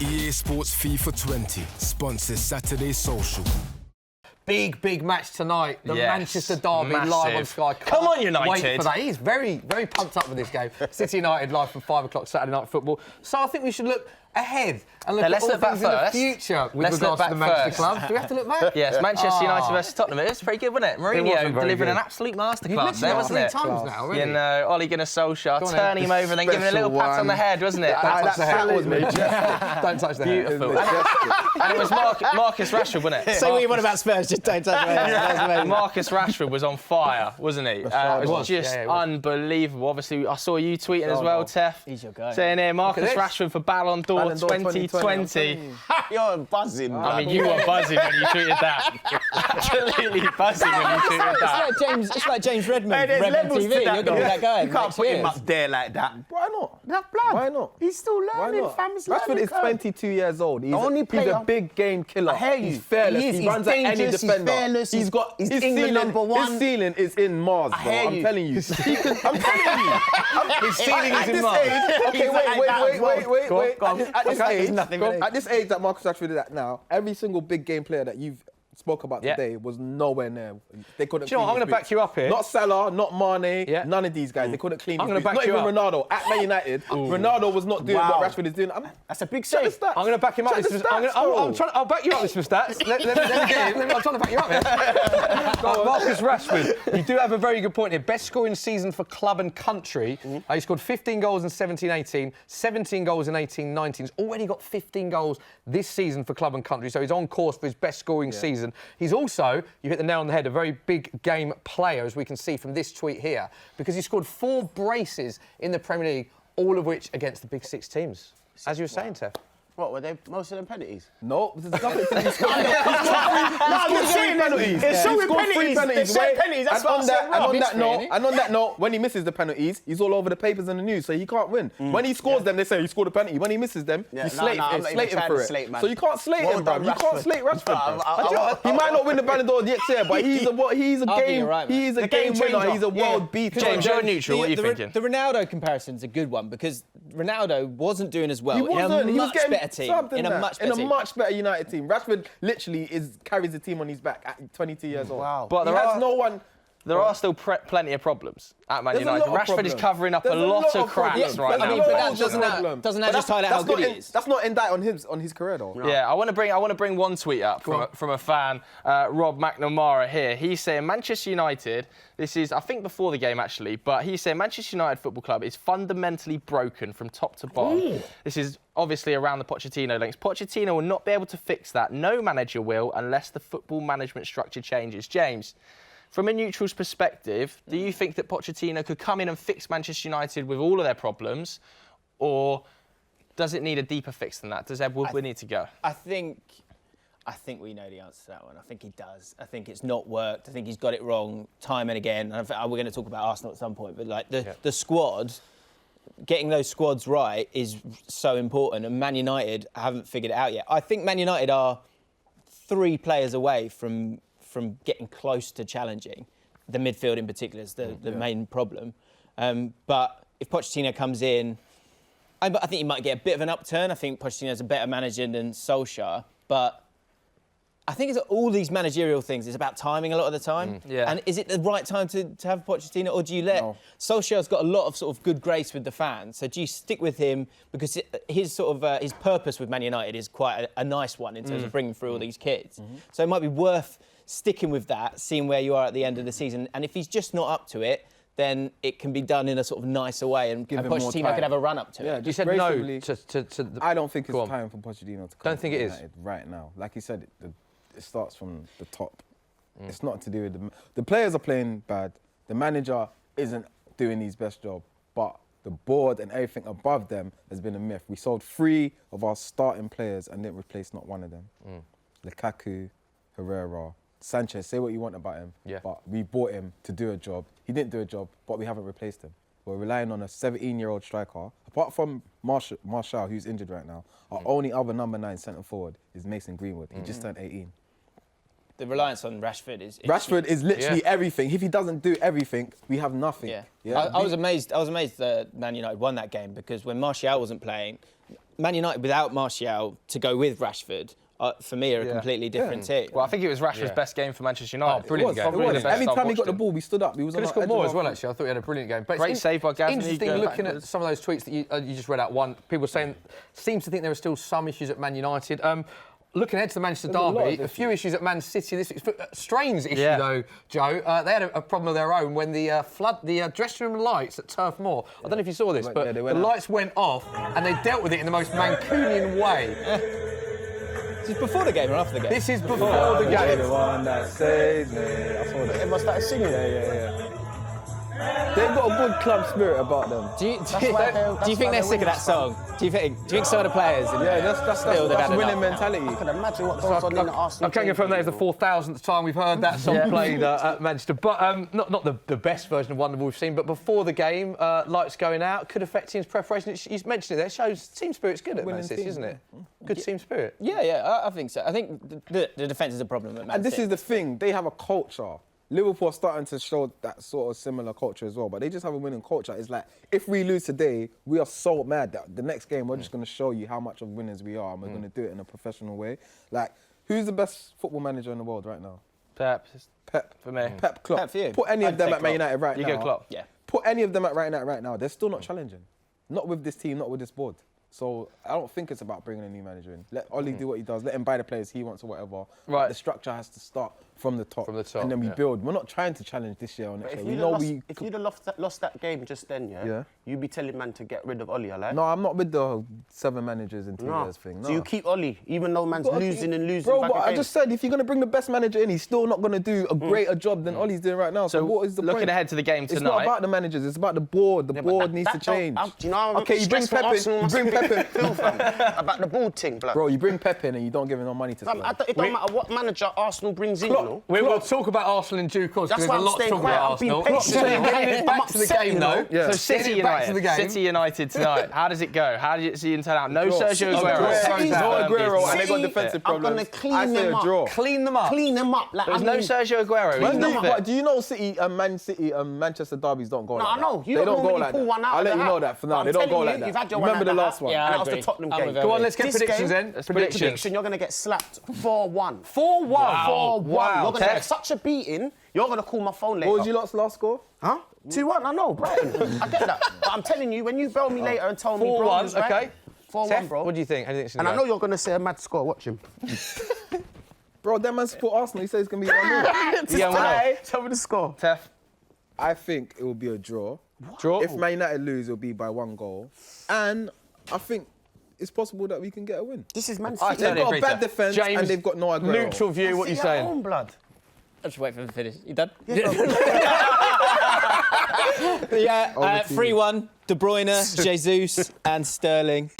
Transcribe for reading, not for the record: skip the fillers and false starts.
EA Sports FIFA 20 sponsors Saturday Social. Big match tonight. The Manchester derby massive. live on Sky. Come on, United. Wait for that. He's very pumped up with this game. City United live from 5 o'clock Saturday night football. So I think we should look ahead and look at all things in the future with regards to the Manchester club. Do we have to look back? Yes, Manchester United versus Tottenham. It was pretty good, wasn't it? Mourinho delivering an absolute masterclass there, wasn't it? 3 times now already. You know, Ole Gunnar Solskjaer turning him over and then giving him a little pat on the head, wasn't it? Don't touch the head. Don't touch the head. Beautiful. And it was Marcus Rashford, wasn't it? Say what you want about Spurs, just don't touch the head. Marcus Rashford was on fire, wasn't he? It was just unbelievable. Obviously, I saw you tweeting as well, Tef. He's your guy. Saying here, Marcus Rashford for Ballon d'Or 2020. You're buzzing. I mean, you were buzzing when you tweeted that. Absolutely buzzing when you tweeted that. It's like James Redmond. Hey, there's levels TV. to that, You're going to be that guy. You can't put him up there like that. Why not? That's blood. Why not? He's still learning, fam. Rashford is 22 years old. He's a big game killer. I hear you. He's fearless. He runs at any dangerous, defender. He's fearless. He's got his England number one. His ceiling is in Mars, bro. I'm telling you. I'm telling you. His ceiling is in March. Okay, wait. Nothing. At this age that Marcus Rashford is at now, every single big game player that you've spoke about today was nowhere near. They couldn't. Do you know what? I'm going to back you up here. Not Salah, not Mane, none of these guys. They couldn't clean. I'm going to back you up. Not even Ronaldo at Man United. Ronaldo was not doing what Rashford is doing. That's a big save. I'm going to back him up. I'll back you up with some stats. I'm trying to back you up here. Marcus Rashford, you do have a very good point here. Best scoring season for club and country. He scored 15 goals in 17-18, 17 goals in 18-19. He's already got 15 goals this season for club and country, so he's on course for his best scoring season. He's also, you hit the nail on the head, a very big game player, as we can see from this tweet here, because he scored 4 braces in the Premier League, all of which against the big 6 teams. As you were saying, Tef. What, were they most of them penalties? No, there's nothing to It's showing penalties. That's what I'm saying. And on that note, when he misses the penalties, he's all over the papers and the news, so he can't win. When he scores them, they say he scored a penalty. When he misses them, you slate him for it. So you can't slate him, bro. You can't slate Rashford, bro. He might not win the Ballon d'Or next year, but he's a game winner. He's a world beater. James, you're neutral. What are you thinking? The Ronaldo comparison's a good one because Ronaldo wasn't doing as well. He wasn't. He was getting better team. In a much better United team. Rashford literally carries the team on his back at 22 years old. Wow. But there are still plenty of problems at Man United. Rashford is covering up a lot of cracks right now. But doesn't that just highlight how good he is? That's not indict on his career though. Yeah, I want to bring one tweet up from a fan, Rob McNamara here. He's saying Manchester United. This is, I think, before the game actually, but he's saying Manchester United Football Club is fundamentally broken from top to bottom. Ooh. This is obviously around the Pochettino links. Pochettino will not be able to fix that. No manager will unless the football management structure changes. James, from a neutral's perspective, do you think that Pochettino could come in and fix Manchester United with all of their problems, or does it need a deeper fix than that? Does Ed Woodward need to go? I think we know the answer to that one. I think he does. I think it's not worked. I think he's got it wrong time and again. And we're going to talk about Arsenal at some point, but like the squad, getting those squads right is so important. And Man United haven't figured it out yet. I think Man United are 3 players away from getting close to challenging. The midfield in particular is the main problem. But if Pochettino comes in, I think he might get a bit of an upturn. I think Pochettino's a better manager than Solskjaer. But I think it's all these managerial things. It's about timing a lot of the time. And is it the right time to have Pochettino, or do you let... Solskjaer's got a lot of sort of good grace with the fans. So do you stick with him? Because his sort of his purpose with Man United is quite a nice one in terms of bringing through all these kids. So it might be worth sticking with that, seeing where you are at the end of the season. And if he's just not up to it, then it can be done in a sort of nicer way, and Pochettino could have a run up to it. You said no to the... I don't think it's time for Pochettino to come. Don't think it is right now. Like you said, it starts from the top. It's not to do with the players are playing bad. The manager isn't doing his best job, but the board and everything above them has been a myth. We sold 3 of our starting players and didn't replace not one of them. Lukaku, Herrera, Sanchez. Say what you want about him, but we bought him to do a job. He didn't do a job, but we haven't replaced him. We're relying on a 17-year-old striker. Apart from Martial, who's injured right now, our only other number 9 centre forward is Mason Greenwood. He just turned 18. The reliance on Rashford is... Rashford is literally everything. If he doesn't do everything, we have nothing. Yeah. I was amazed that Man United won that game because when Martial wasn't playing, Man United without Martial to go with Rashford, for me, are a completely different team. Well, I think it was Rashford's best game for Manchester United. Brilliant game. Every time he got the ball, we stood up. He was Could have scored more as well, actually. I thought he had a brilliant game. But Great save by Gazza. Interesting looking at some of those tweets that you just read out. One, people saying, seems to think there are still some issues at Man United. Looking ahead to the Manchester derby, a few issues at Man City. This is a strange issue, though, Joe. They had a problem of their own when the dressing room lights at Turf Moor, I don't know if you saw this, but the lights went off and they dealt with it in the most Mancunian way. This is before the game or after the game? This is before the game. The one that saves me. I saw that. Everyone started singing. Yeah. They've got a good club spirit about them. Do you think they're sick of that song? Do you think some of the players? That's winning mentality. I can imagine what goes on in the Arsenal. I can confirm that is the 4,000th time we've heard that song played at Manchester. But not the best version of Wonderful we've seen, but before the game, lights going out could affect team's preparation. You mentioned it there, shows team spirit's good at Man City, isn't it? Good team spirit. Yeah, I think so. I think the defence is a problem at Man City. And this is the thing, they have a culture. Liverpool are starting to show that sort of similar culture as well, but they just have a winning culture. It's like, if we lose today, we are so mad that the next game we're just going to show you how much of winners we are, and we're going to do it in a professional way. Like, who's the best football manager in the world right now? Pep. For me. Pep, Klopp. Pep for you. Put any of them at Man United right now. You go Klopp. Yeah. Put any of them at right now. They're still not challenging. Not with this team, not with this board. So I don't think it's about bringing a new manager in. Let Ollie do what he does. Let him buy the players he wants or whatever. Right. But the structure has to start from the top. And then we yeah. build. We're not trying to challenge this year or next year. If you'd have lost that game just then, you'd be telling man to get rid of Ollie, like? No, I'm not with the 7 managers in 2 years thing. No. So you keep Ollie, even though man's losing and losing. Bro, back but I just said, if you're going to bring the best manager in, he's still not going to do a greater job than Ollie's doing right now. So what is the point? Looking ahead to the game tonight. It's not about the managers, it's about the board. The board needs to change. Do you know okay, you bring Pep in. You bring Pep in. About the board thing, blood. Bro, you bring Pep in and you don't give him no money to spend. It don't matter what manager Arsenal brings in, you know. We'll talk about Arsenal in due course. That's There's a why I'm lot to staying talk quiet. about I've been Arsenal. patient. Getting it back to the game, though. Yeah. So City United. City United tonight. How does it go? How did you see it turn out? No Sergio Aguero. No Aguero, and they got defensive I'm problems. going to clean them up. Draw. Clean them up. Clean them up. Like, There's no Sergio Aguero. But do you know City and Man City and Manchester derbies don't go like that? I know. You They don't go normally like pull that. one out I'll of let the you hat. know that for now. But They I'm don't go telling like you, that. you've had your Remember one the out of last the one? hat, Yeah, and I that was the agree. Tottenham I'm game. with Go on, let's get predictions then. This Predictions. prediction, you're going to get slapped 4-1. 4-1. Wow. Wow. You're going to get such a beating, you're going to call my phone later. What was your last score? Huh? 2-1, I know, Brighton. I get that. But I'm telling you, when you bell me later and tell me, 4-1, bro, was right, okay. 4-1, bro. What do you think? How do you think it's And going I to know you're going to say a mad score. Watch him. Bro, that man support Arsenal. He says it's going to be 1-0. Yeah, Tell me the score. Tef. I think it will be a draw. Draw? If Man United lose, it'll be by 1 goal. And I think it's possible that we can get a win. This is Man I City. They've got a agree, bad Tef. defence James, and they've got no Aguero. Neutral view, what are you City at saying? home, blood. I'll just wait for them to finish. You done? Yeah, 3-1, De Bruyne, Jesus and Sterling.